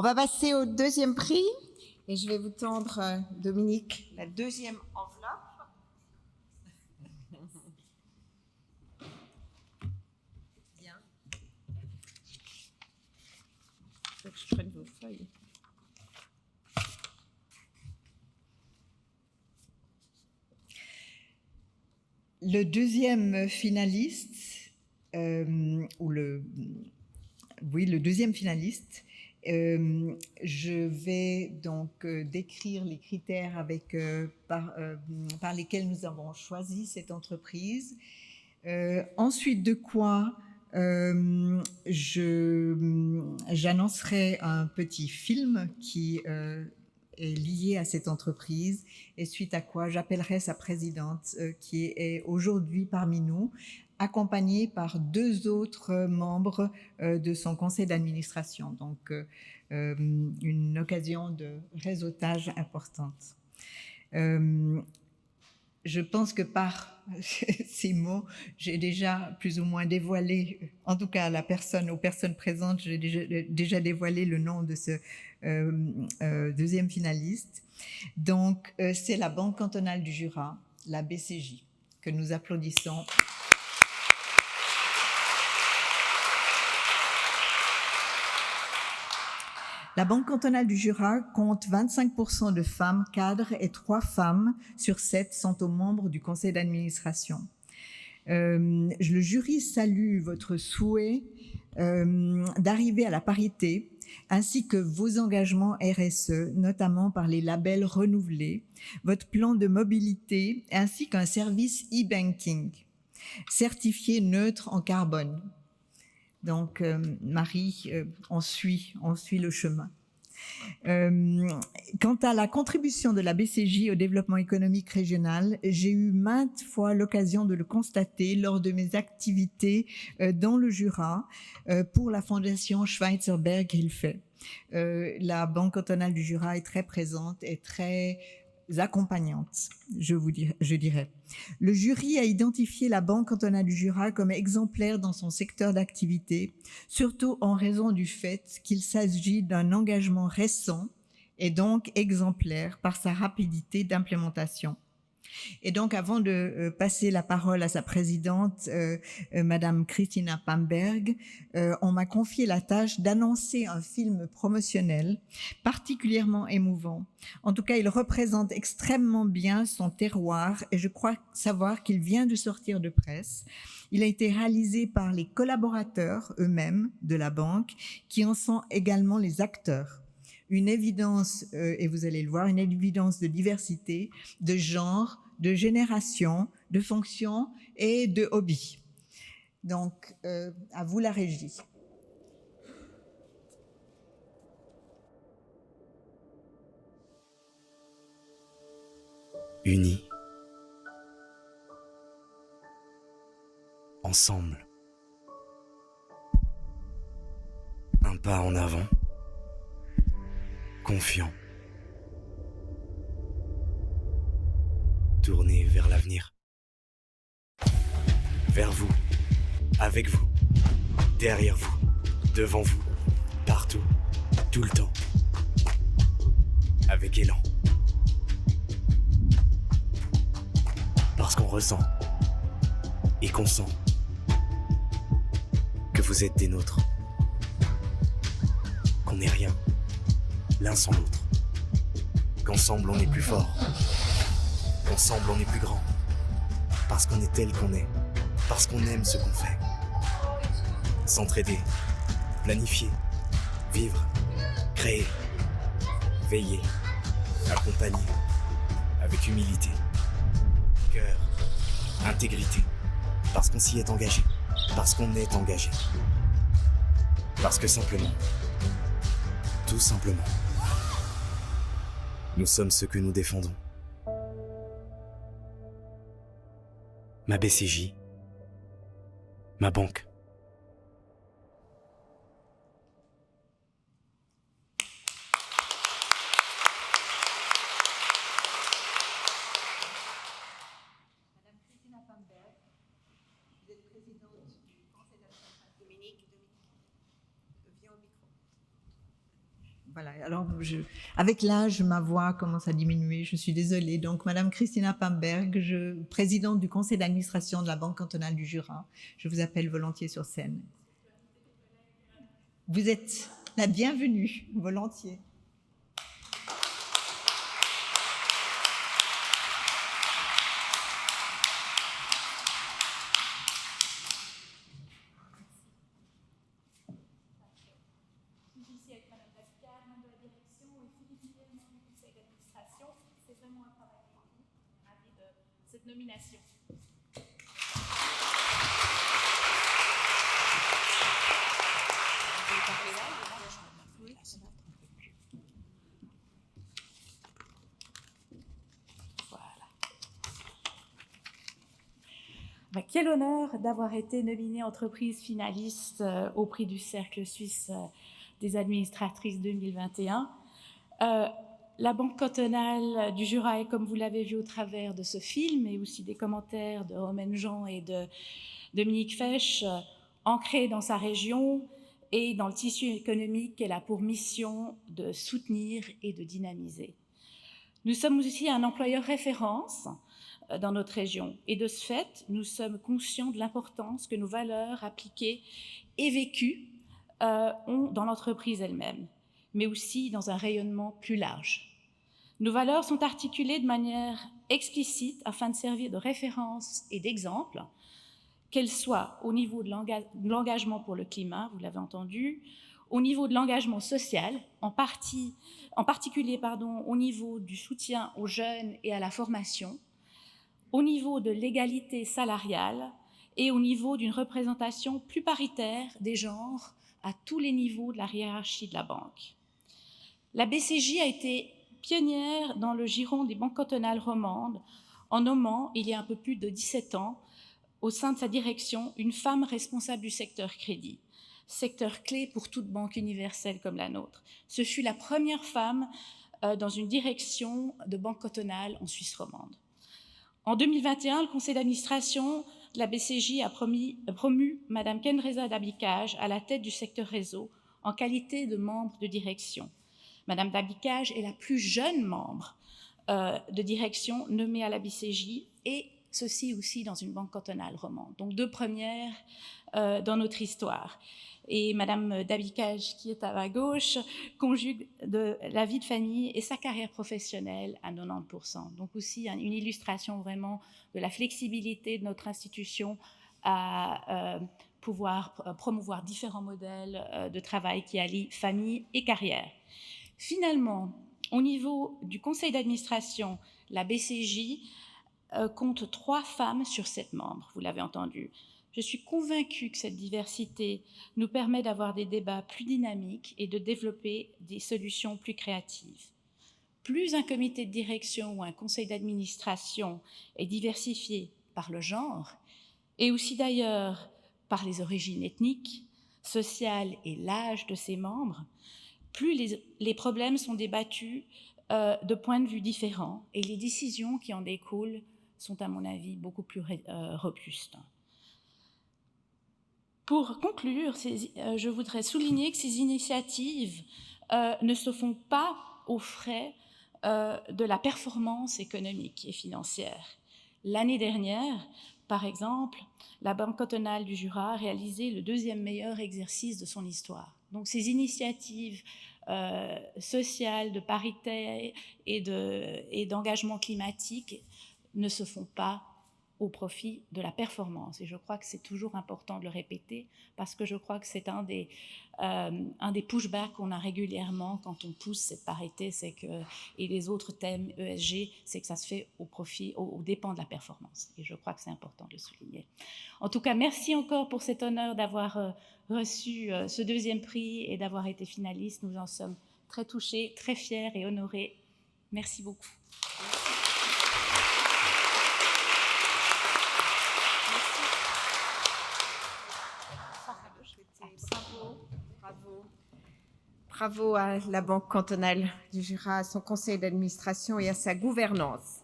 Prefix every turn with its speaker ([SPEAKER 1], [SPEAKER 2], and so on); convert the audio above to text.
[SPEAKER 1] On va passer au deuxième prix et je vais vous tendre, Dominique, la deuxième enveloppe. Bien. Il faut que je prenne vos feuilles. Le deuxième finaliste, le deuxième finaliste, je vais donc décrire les critères par lesquels nous avons choisi cette entreprise. Ensuite de quoi j'annoncerai un petit film qui est lié à cette entreprise et suite à quoi j'appellerai sa présidente qui est aujourd'hui parmi nous, accompagnée par 2 autres membres de son conseil d'administration. Donc, une occasion de réseautage importante. Je pense que par ces mots, j'ai déjà plus ou moins dévoilé, en tout cas aux personnes présentes, j'ai déjà dévoilé le nom de ce deuxième finaliste. Donc, c'est la Banque cantonale du Jura, la BCJ, que nous applaudissons. La Banque cantonale du Jura compte 25% de femmes cadres et 3 femmes sur 7 sont aux membres du conseil d'administration. Le jury salue votre souhait d'arriver à la parité ainsi que vos engagements RSE, notamment par les labels renouvelés, votre plan de mobilité ainsi qu'un service e-banking certifié neutre en carbone. Donc, Marie, on suit le chemin. Quant à la contribution de la BCJ au développement économique régional, j'ai eu maintes fois l'occasion de le constater lors de mes activités dans le Jura pour la fondation Schweitzer Berghilfe. La Banque cantonale du Jura est très présente et très accompagnante, je dirais. Le jury a identifié la Banque cantonale du Jura comme exemplaire dans son secteur d'activité, surtout en raison du fait qu'il s'agit d'un engagement récent et donc exemplaire par sa rapidité d'implémentation. Et donc, avant de passer la parole à sa présidente, Madame Christina Pamberg, on m'a confié la tâche d'annoncer un film promotionnel particulièrement émouvant. En tout cas, il représente extrêmement bien son terroir et je crois savoir qu'il vient de sortir de presse. Il a été réalisé par les collaborateurs eux-mêmes de la banque qui en sont également les acteurs. Une évidence, et vous allez le voir, une évidence de diversité, de genre, de génération, de fonction et de hobby. Donc, à vous la régie.
[SPEAKER 2] Unis, ensemble, un pas en avant, confiant, tourné vers l'avenir, vers vous, avec vous, derrière vous, devant vous, partout, tout le temps, avec élan. Parce qu'on ressent et qu'on sent que vous êtes des nôtres, qu'on n'est rien, l'un sans l'autre, qu'ensemble on est plus fort, qu'ensemble on est plus grand, parce qu'on est tel qu'on est, parce qu'on aime ce qu'on fait. S'entraider, planifier, vivre, créer, veiller, accompagner, avec humilité, cœur, intégrité, parce qu'on s'y est engagé, parce qu'on est engagé, parce que simplement, tout simplement, nous sommes ce que nous défendons. Ma BCJ, ma banque.
[SPEAKER 1] Madame Christina Pamberg, vous êtes présidente du conseil d'administration. Dominique, viens au micro. Voilà, alors avec l'âge, ma voix commence à diminuer, je suis désolée. Donc, Madame Christina Pamberg, présidente du conseil d'administration de la Banque cantonale du Jura, je vous appelle volontiers sur scène. Vous êtes la bienvenue, volontiers.
[SPEAKER 3] Cette nomination. Voilà. Quel honneur d'avoir été nominée entreprise finaliste au prix du Cercle suisse des administratrices 2021. La Banque cantonale du Jura est, comme vous l'avez vu au travers de ce film, et aussi des commentaires de Romaine Jean et de Dominique Fesch, ancrée dans sa région et dans le tissu économique qu'elle a pour mission de soutenir et de dynamiser. Nous sommes aussi un employeur référence dans notre région, et de ce fait, nous sommes conscients de l'importance que nos valeurs appliquées et vécues ont dans l'entreprise elle-même, mais aussi dans un rayonnement plus large. Nos valeurs sont articulées de manière explicite afin de servir de référence et d'exemple, qu'elles soient au niveau de l'engagement pour le climat, vous l'avez entendu, au niveau de l'engagement social, en particulier au niveau du soutien aux jeunes et à la formation, au niveau de l'égalité salariale et au niveau d'une représentation plus paritaire des genres à tous les niveaux de la hiérarchie de la banque. La BCJ a été pionnière dans le giron des banques cantonales romandes en nommant, il y a un peu plus de 17 ans, au sein de sa direction, une femme responsable du secteur crédit, secteur clé pour toute banque universelle comme la nôtre. Ce fut la première femme dans une direction de banque cantonale en Suisse romande. En 2021, le conseil d'administration de la BCJ a promu Mme Kendresa Dabikaj à la tête du secteur réseau en qualité de membre de direction. Madame Dabikaj est la plus jeune membre de direction nommée à la BCJ, et ceci aussi dans une banque cantonale romande. Donc 2 premières dans notre histoire. Et Madame Dabikaj, qui est à ma gauche, conjugue la vie de famille et sa carrière professionnelle à 90%. Donc aussi une illustration vraiment de la flexibilité de notre institution à pouvoir promouvoir différents modèles de travail qui allient famille et carrière. Finalement, au niveau du conseil d'administration, la BCJ compte 3 femmes sur 7 membres, vous l'avez entendu. Je suis convaincue que cette diversité nous permet d'avoir des débats plus dynamiques et de développer des solutions plus créatives. Plus un comité de direction ou un conseil d'administration est diversifié par le genre, et aussi d'ailleurs par les origines ethniques, sociales et l'âge de ses membres, plus les problèmes sont débattus de points de vue différents, et les décisions qui en découlent sont, à mon avis, beaucoup plus robustes. Pour conclure, je voudrais souligner que ces initiatives ne se font pas aux frais de la performance économique et financière. L'année dernière, par exemple, la Banque cantonale du Jura a réalisé le 2e meilleur exercice de son histoire. Donc ces initiatives sociales, de parité et d'engagement climatique ne se font pas au profit de la performance. Et je crois que c'est toujours important de le répéter, parce que je crois que c'est un des pushbacks qu'on a régulièrement quand on pousse cette parité, et les autres thèmes ESG, c'est que ça se fait au dépens de la performance. Et je crois que c'est important de le souligner. En tout cas, merci encore pour cet honneur d'avoir reçu ce 2e prix et d'avoir été finaliste. Nous en sommes très touchés, très fiers et honorés. Merci beaucoup.
[SPEAKER 4] Bravo à la Banque cantonale du Jura, à son conseil d'administration et à sa gouvernance.